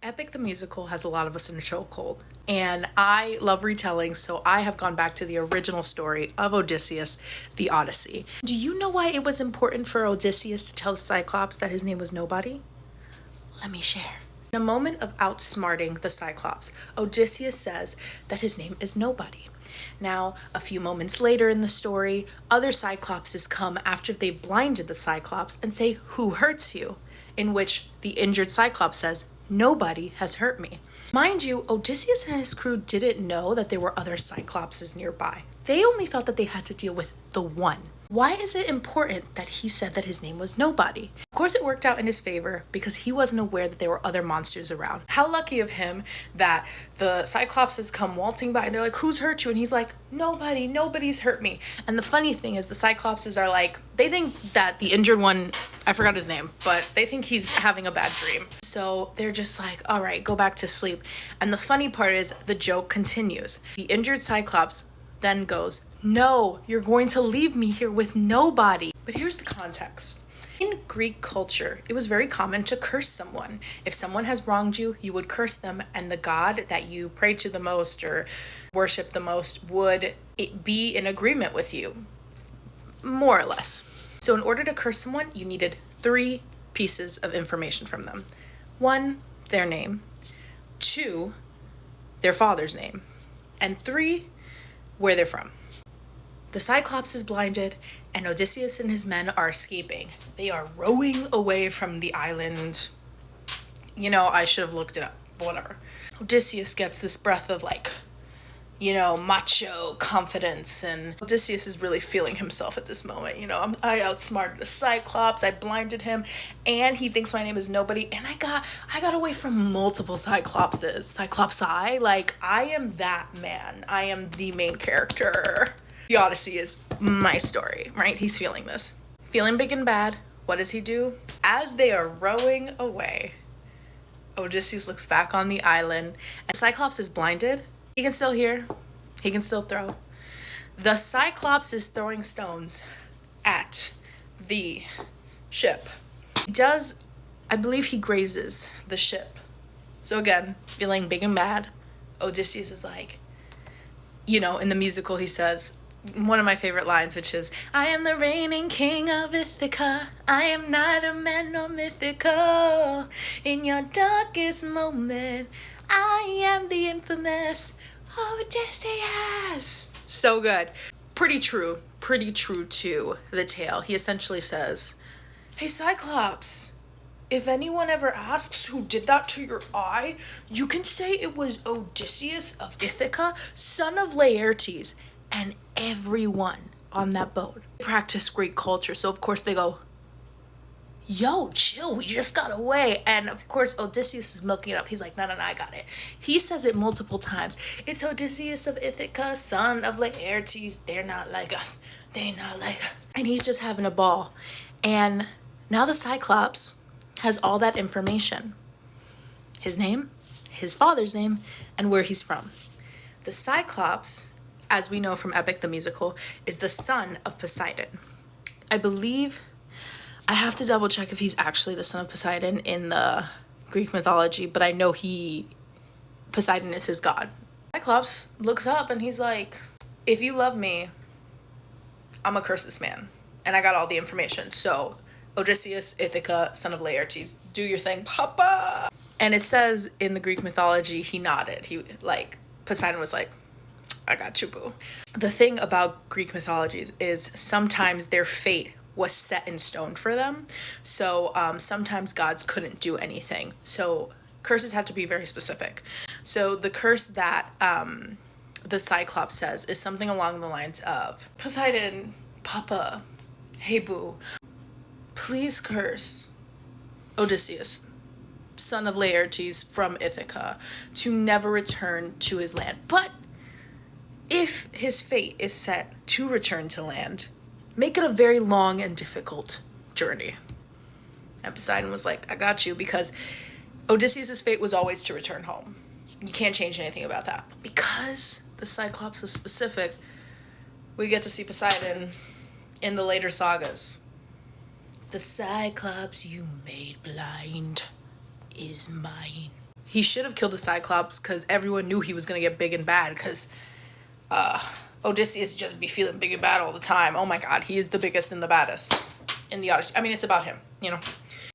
Epic the Musical has a lot of us in a chokehold, and I love retelling, so I have gone back to the original story of Odysseus, the Odyssey. Do you know why it was important for Odysseus to tell the Cyclops that his name was nobody? Let me share. In a moment of outsmarting the Cyclops, Odysseus says that his name is nobody. Now, a few moments later in the story, other Cyclopses come after they've blinded the Cyclops and say, "Who hurts you?" In which the injured Cyclops says, "Nobody has hurt me." Mind you, Odysseus and his crew didn't know that there were other Cyclopses nearby. They only thought that they had to deal with the one. Why is it important that he said that his name was nobody? Of course, it worked out in his favor because he wasn't aware that there were other monsters around. How lucky of him that the Cyclopses come waltzing by and they're like, "Who's hurt you?" And he's like, "Nobody, nobody's hurt me." And the funny thing is the Cyclopses are like, they think that the injured one, I forgot his name, but they think he's having a bad dream. So they're just like, "All right, go back to sleep." And the funny part is the joke continues. The injured Cyclops then goes, "No, you're going to leave me here with nobody." But here's the context. In Greek culture, it was very common to curse someone. If someone has wronged you, you would curse them, and the god that you pray to the most or worship the most would be in agreement with you, more or less. So in order to curse someone, you needed 3 pieces of information from them. 1, their name. 2, their father's name. And 3, where they're from. The Cyclops is blinded, and Odysseus and his men are escaping. They are rowing away from the island. I should have looked it up, but whatever. Odysseus gets this breath of macho confidence, and Odysseus is really feeling himself at this moment. I outsmarted the Cyclops, I blinded him, and he thinks my name is nobody, and I got away from multiple Cyclopses. Cyclopsi, I am that man. I am the main character. The Odyssey is my story, right? He's feeling this. Feeling big and bad, what does he do? As they are rowing away, Odysseus looks back on the island, and Cyclops is blinded. He can still hear. He can still throw. The Cyclops is throwing stones at the ship. I believe he grazes the ship. So again, feeling big and bad, Odysseus is like, in the musical he says, one of my favorite lines, which is, "I am the reigning king of Ithaca. I am neither man nor mythical. In your darkest moment, I am the infamous Odysseus." So good. Pretty true to the tale. He essentially says, "Hey Cyclops, if anyone ever asks who did that to your eye, you can say it was Odysseus of Ithaca, son of Laertes, and everyone on that boat practice Greek culture." So of course they go, "Yo, chill, we just got away." And of course Odysseus is milking it up. He's like, no, I got it. He says it multiple times. "It's Odysseus of Ithaca, son of Laertes. They're not like us. They're not like us." And he's just having a ball. And now the Cyclops has all that information. His name, his father's name, and where he's from. The Cyclops, as we know from Epic the Musical, is the son of Poseidon. I believe, I have to double check if he's actually the son of Poseidon in the Greek mythology, but I know Poseidon is his god. Cyclops looks up and he's like, "If you love me, I'm gonna curse this man." And I got all the information. So Odysseus, Ithaca, son of Laertes, do your thing, papa. And it says in the Greek mythology, he nodded. Poseidon was like, "I got you, boo." The thing about Greek mythologies is sometimes their fate was set in stone for them. So sometimes gods couldn't do anything. So curses had to be very specific. So the curse that the Cyclops says is something along the lines of, "Poseidon, papa, hey boo, please curse Odysseus, son of Laertes from Ithaca, to never return to his land. But if his fate is set to return to land, make it a very long and difficult journey." And Poseidon was like, "I got you," because Odysseus' fate was always to return home. You can't change anything about that. Because the Cyclops was specific, we get to see Poseidon in the later sagas. "The Cyclops you made blind is mine." He should have killed the Cyclops because everyone knew he was going to get big and bad because Odysseus just be feeling big and bad all the time. Oh my god, he is the biggest and the baddest in the Odyssey. I mean, it's about him, you know.